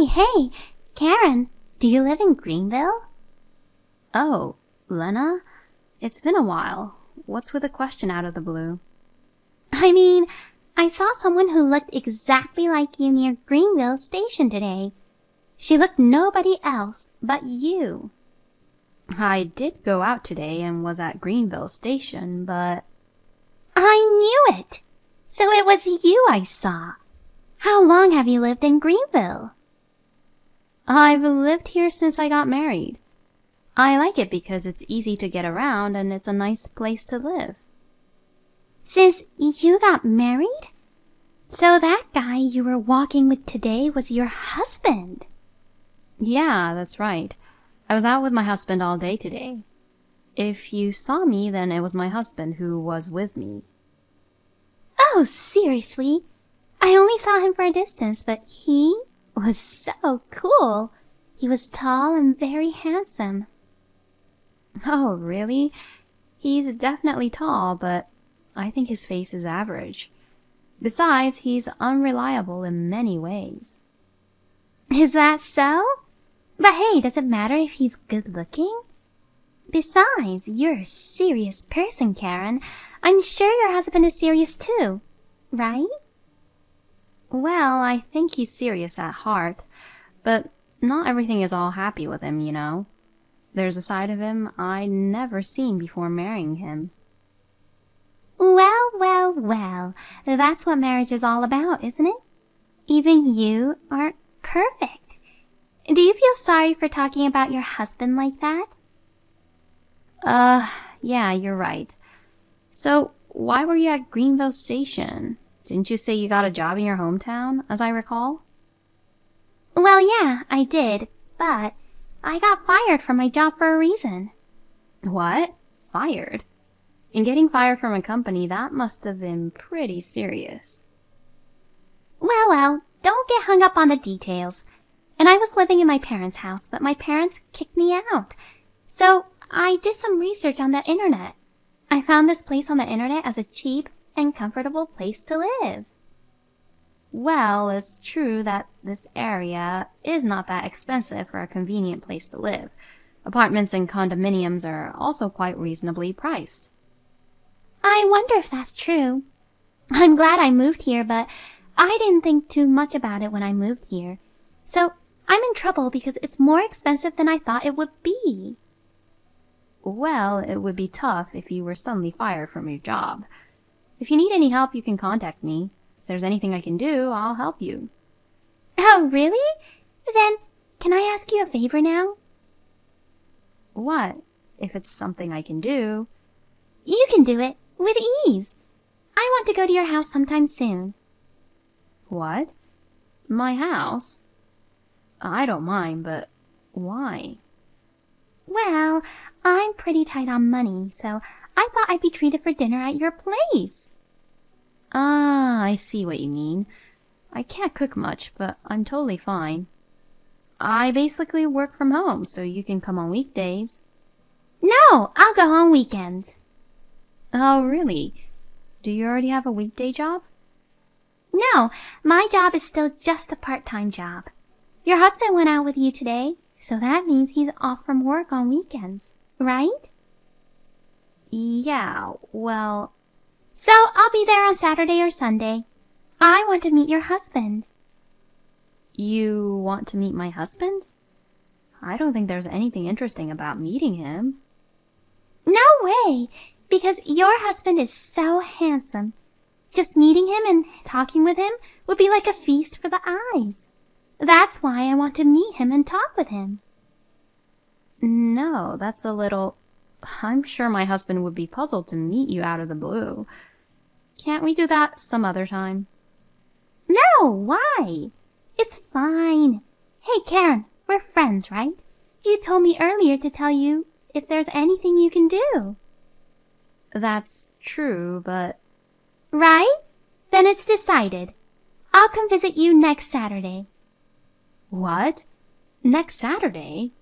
Hey, Karen, do you live in Greenville? Oh, Lena? It's been a while. What's with a question out of the blue? I saw someone who looked exactly like you near Greenville Station today. She looked nobody else but you. I did go out today and was at Greenville Station, but... I knew it! So it was you I saw. How long have you lived in Greenville? I've lived here since I got married. I like it because it's easy to get around and it's a nice place to live. Since you got married? So that guy you were walking with today was your husband? Yeah, that's right. I was out with my husband all day today. If you saw me, then it was my husband who was with me. Oh, seriously? I only saw him for a distance, but he was so cool. He was tall and very handsome. Oh, really? He's definitely tall, but I think his face is average. Besides, he's unreliable in many ways. Is that so? But hey, does it matter if he's good looking? Besides, you're a serious person, Karen. I'm sure your husband is serious too, right? Well, I think he's serious at heart, but not everything is all happy with him, you know. There's a side of him I'd never seen before marrying him. Well, that's what marriage is all about, isn't it? Even you aren't perfect. Do you feel sorry for talking about your husband like that? Yeah, you're right. So, why were you at Greenville Station? Didn't you say you got a job in your hometown, as I recall? Well, yeah, I did, but I got fired from my job for a reason. What? Fired? And getting fired from a company, that must have been pretty serious. Well, don't get hung up on the details. And I was living in my parents' house, but my parents kicked me out. So I did some research on the internet. I found this place on the internet as a cheap and comfortable place to live. Well, it's true that this area is not that expensive for a convenient place to live. Apartments and condominiums are also quite reasonably priced. I wonder if that's true. I'm glad I moved here, but I didn't think too much about it when I moved here. So I'm in trouble because it's more expensive than I thought it would be. Well, it would be tough if you were suddenly fired from your job. If you need any help, you can contact me. If there's anything I can do, I'll help you. Oh, really? Then, can I ask you a favor now? What? If it's something I can do. You can do it, with ease. I want to go to your house sometime soon. What? My house? I don't mind, but why? Well, I'm pretty tight on money, so I thought I'd be treated for dinner at your place. Ah, I see what you mean. I can't cook much, but I'm totally fine. I basically work from home, so you can come on weekdays. No, I'll go on weekends. Oh, really? Do you already have a weekday job? No, my job is still just a part-time job. Your husband went out with you today, so that means he's off from work on weekends, right? Yeah, well... So I'll be there on Saturday or Sunday. I want to meet your husband. You want to meet my husband? I don't think there's anything interesting about meeting him. No way, because your husband is so handsome. Just meeting him and talking with him would be like a feast for the eyes. That's why I want to meet him and talk with him. No, that's a little... I'm sure my husband would be puzzled to meet you out of the blue. Can't we do that some other time? No, why? It's fine. Hey, Karen, we're friends, right? You told me earlier to tell you if there's anything you can do. That's true, but... Right? Then it's decided. I'll come visit you next Saturday. What? Next Saturday?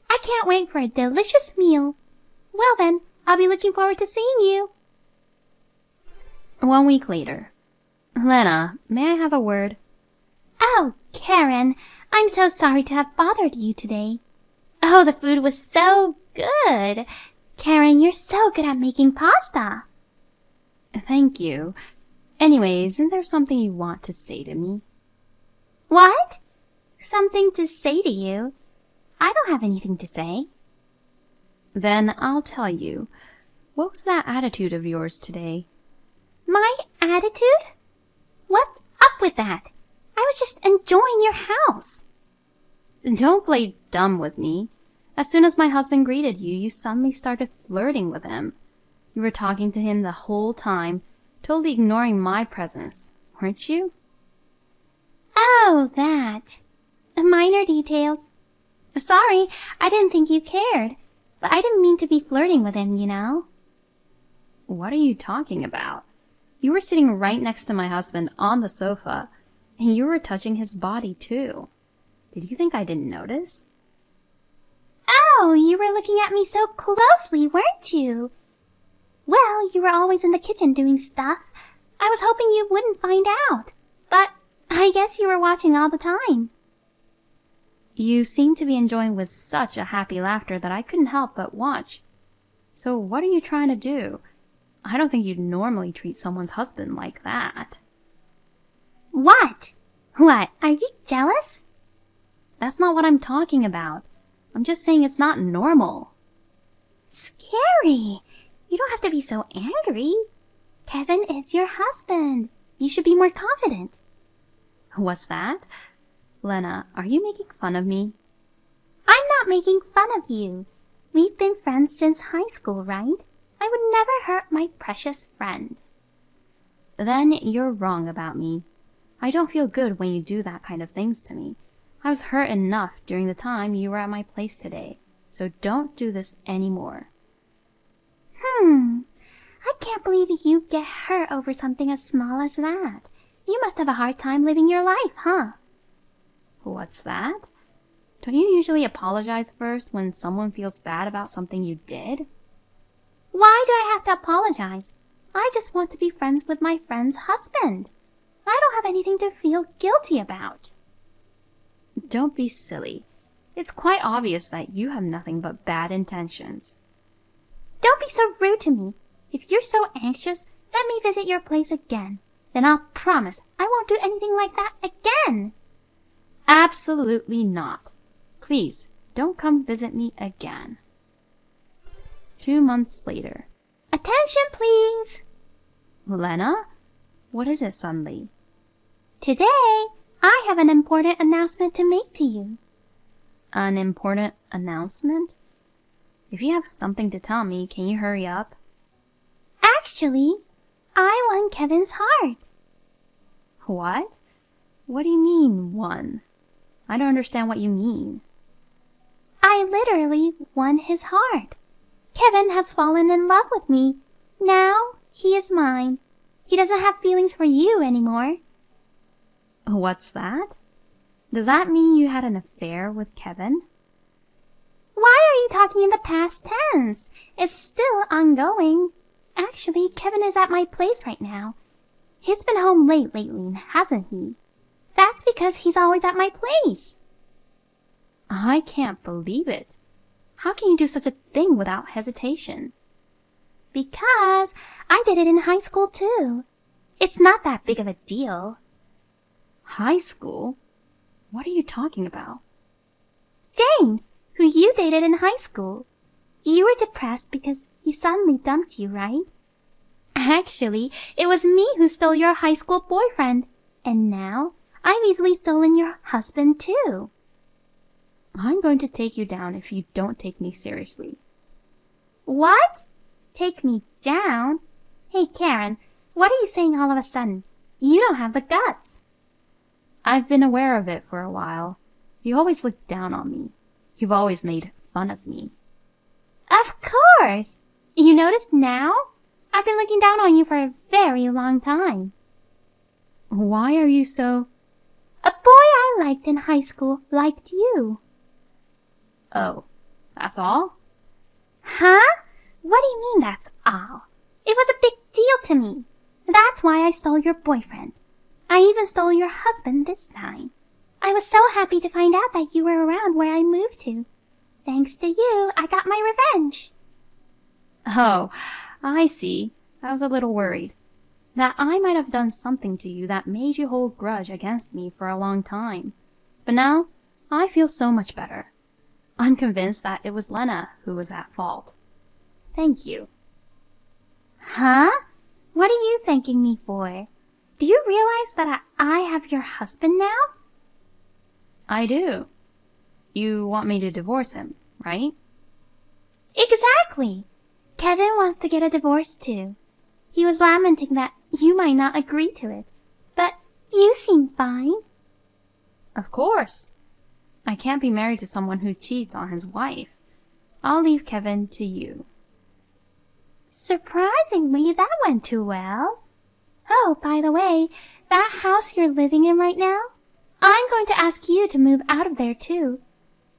I can't wait for a delicious meal. Well then, I'll be looking forward to seeing you. 1 week later. Lena, may I have a word? Oh, Karen, I'm so sorry to have bothered you today. Oh, the food was so good. Karen, you're so good at making pasta. Thank you. Anyway, isn't there something you want to say to me? What? Something to say to you? I don't have anything to say. Then I'll tell you. What was that attitude of yours today? My attitude? What's up with that? I was just enjoying your house. Don't play dumb with me. As soon as my husband greeted you, you suddenly started flirting with him. You were talking to him the whole time, totally ignoring my presence, weren't you? Oh, that. Minor details. Sorry, I didn't think you cared. But I didn't mean to be flirting with him, you know. What are you talking about? You were sitting right next to my husband on the sofa, and you were touching his body too. Did you think I didn't notice? Oh, you were looking at me so closely, weren't you? Well, you were always in the kitchen doing stuff. I was hoping you wouldn't find out. But I guess you were watching all the time. You seemed to be enjoying with such a happy laughter that I couldn't help but watch. So what are you trying to do? I don't think you'd normally treat someone's husband like that. What? What? Are you jealous? That's not what I'm talking about. I'm just saying it's not normal. Scary. You don't have to be so angry. Kevin is your husband. You should be more confident. What's that? Lena, are you making fun of me? I'm not making fun of you. We've been friends since high school, right? I would never hurt my precious friend. Then you're wrong about me. I don't feel good when you do that kind of things to me. I was hurt enough during the time you were at my place today, so don't do this anymore. I can't believe you get hurt over something as small as that. You must have a hard time living your life, huh? What's that? Don't you usually apologize first when someone feels bad about something you did? Why do I have to apologize? I just want to be friends with my friend's husband. I don't have anything to feel guilty about. Don't be silly. It's quite obvious that you have nothing but bad intentions. Don't be so rude to me. If you're so anxious, let me visit your place again. Then I'll promise I won't do anything like that again. Absolutely not. Please, don't come visit me again. 2 months later. Attention, please. Lena? What is it suddenly? Today, I have an important announcement to make to you. An important announcement? If you have something to tell me, can you hurry up? Actually, I won Kevin's heart. What? What do you mean, won? I don't understand what you mean. I literally won his heart. Kevin has fallen in love with me. Now he is mine. He doesn't have feelings for you anymore. What's that? Does that mean you had an affair with Kevin? Why are you talking in the past tense? It's still ongoing. Actually, Kevin is at my place right now. He's been home late lately, hasn't he? That's because he's always at my place. I can't believe it. How can you do such a thing without hesitation? Because I did it in high school too. It's not that big of a deal. High school? What are you talking about? James, who you dated in high school. You were depressed because he suddenly dumped you, right? Actually, it was me who stole your high school boyfriend. And now, I've easily stolen your husband too. I'm going to take you down if you don't take me seriously. What? Take me down? Hey, Karen, what are you saying all of a sudden? You don't have the guts. I've been aware of it for a while. You always look down on me. You've always made fun of me. Of course! You noticed now? I've been looking down on you for a very long time. Why are you so... A boy I liked in high school liked you. Oh, that's all? Huh? What do you mean that's all? It was a big deal to me. That's why I stole your boyfriend. I even stole your husband this time. I was so happy to find out that you were around where I moved to. Thanks to you, I got my revenge. Oh, I see. I was a little worried that I might have done something to you that made you hold grudge against me for a long time. But now, I feel so much better. I'm convinced that it was Lena who was at fault. Thank you. Huh? What are you thanking me for? Do you realize that I have your husband now? I do. You want me to divorce him, right? Exactly. Kevin wants to get a divorce too. He was lamenting that you might not agree to it. But you seem fine. Of course. I can't be married to someone who cheats on his wife. I'll leave Kevin to you. Surprisingly, that went too well. Oh, by the way, that house you're living in right now, I'm going to ask you to move out of there too.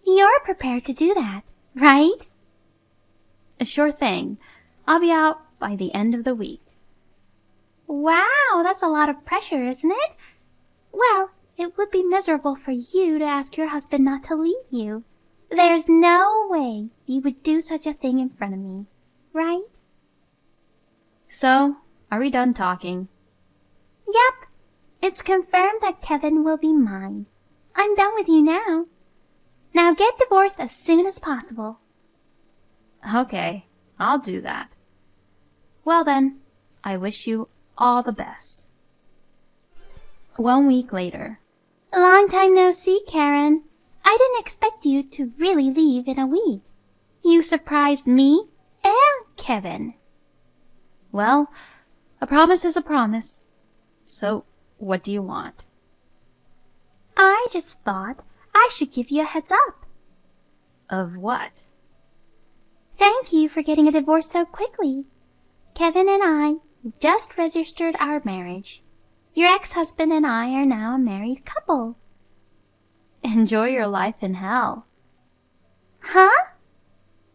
You're prepared to do that, right? A sure thing. I'll be out by the end of the week. Wow, that's a lot of pressure, isn't it? Well, it would be miserable for you to ask your husband not to leave you. There's no way you would do such a thing in front of me, right? So, are we done talking? Yep. It's confirmed that Kevin will be mine. I'm done with you now. Now get divorced as soon as possible. Okay, I'll do that. Well then, I wish you all the best. 1 week later. Long time no see, Karen. I didn't expect you to really leave in a week. You surprised me and Kevin. Well, a promise is a promise. So, what do you want? I just thought I should give you a heads up. Of what? Thank you for getting a divorce so quickly. Kevin and I just registered our marriage. Your ex-husband and I are now a married couple. Enjoy your life in hell. Huh?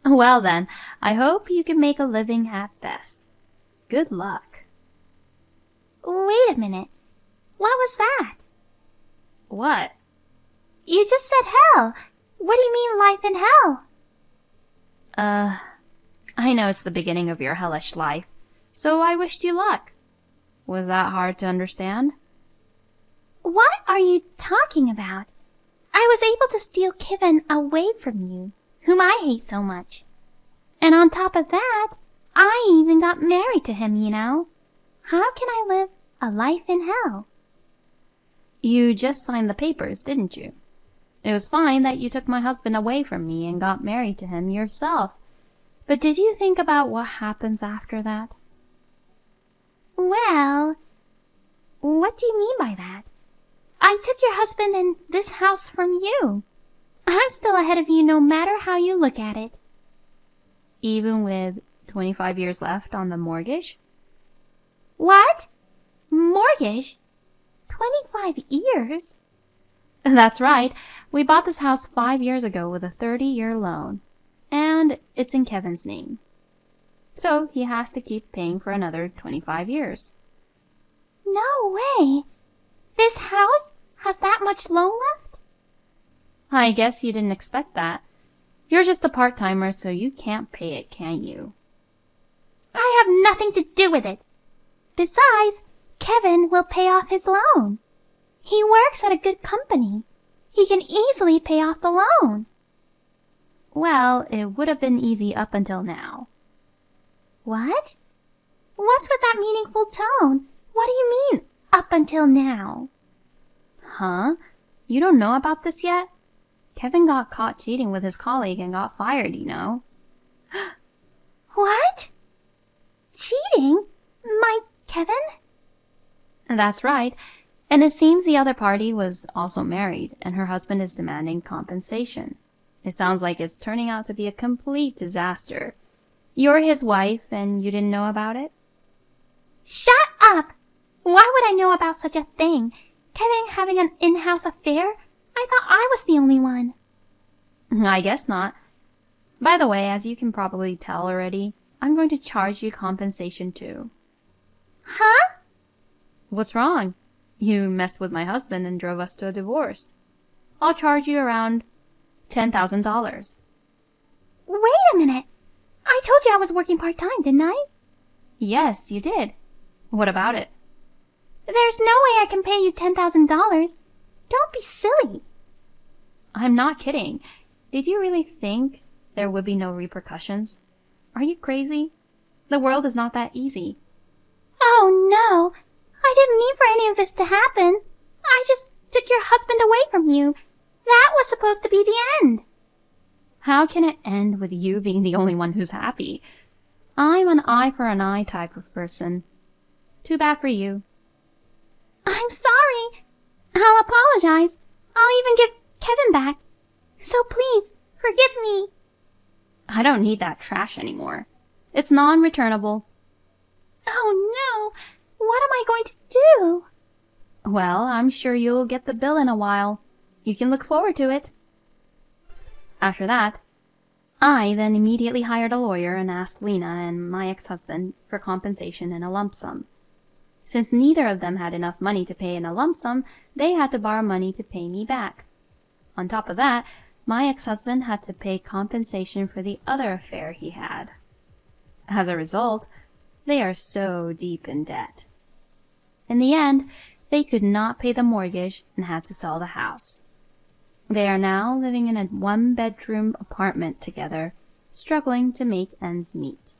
Well then, I hope you can make a living at best. Good luck. Wait a minute. What was that? What? You just said hell. What do you mean life in hell? I know it's the beginning of your hellish life, so I wished you luck. Was that hard to understand? What are you talking about? I was able to steal Kevin away from you, whom I hate so much. And on top of that, I even got married to him, you know. How can I live a life in hell? You just signed the papers, didn't you? It was fine that you took my husband away from me and got married to him yourself. But did you think about what happens after that? Well, what do you mean by that? I took your husband and this house from you. I'm still ahead of you no matter how you look at it. Even with 25 years left on the mortgage? What? Mortgage? 25 years? That's right. We bought this house 5 years ago with a 30-year loan. And it's in Kevin's name. So he has to keep paying for another 25 years. No way! This house has that much loan left? I guess you didn't expect that. You're just a part-timer, so you can't pay it, can you? I have nothing to do with it. Besides, Kevin will pay off his loan. He works at a good company. He can easily pay off the loan. Well, it would have been easy up until now. What? What's with that meaningful tone? What do you mean, up until now? Huh? You don't know about this yet? Kevin got caught cheating with his colleague and got fired, you know. What? Cheating? My Kevin? That's right. And it seems the other party was also married, and her husband is demanding compensation. It sounds like it's turning out to be a complete disaster. You're his wife, and you didn't know about it? Shut up! Why would I know about such a thing? Kevin having an in-house affair? I thought I was the only one. I guess not. By the way, as you can probably tell already, I'm going to charge you compensation too. Huh? What's wrong? You messed with my husband and drove us to a divorce. I'll charge you around $10,000. Wait a minute. I told you I was working part-time, didn't I? Yes, you did. What about it? There's no way I can pay you $10,000. Don't be silly. I'm not kidding. Did you really think there would be no repercussions? Are you crazy? The world is not that easy. Oh, no. I didn't mean for any of this to happen. I just took your husband away from you. That was supposed to be the end. How can it end with you being the only one who's happy? I'm an eye for an eye type of person. Too bad for you. I'm sorry. I'll apologize. I'll even give Kevin back. So please, forgive me. I don't need that trash anymore. It's non-returnable. Oh no! What am I going to do? Well, I'm sure you'll get the bill in a while. You can look forward to it. After that, I then immediately hired a lawyer and asked Lena and my ex-husband for compensation in a lump sum. Since neither of them had enough money to pay in a lump sum, they had to borrow money to pay me back. On top of that, my ex-husband had to pay compensation for the other affair he had. As a result, they are so deep in debt. In the end, they could not pay the mortgage and had to sell the house. They are now living in a one-bedroom apartment together, struggling to make ends meet.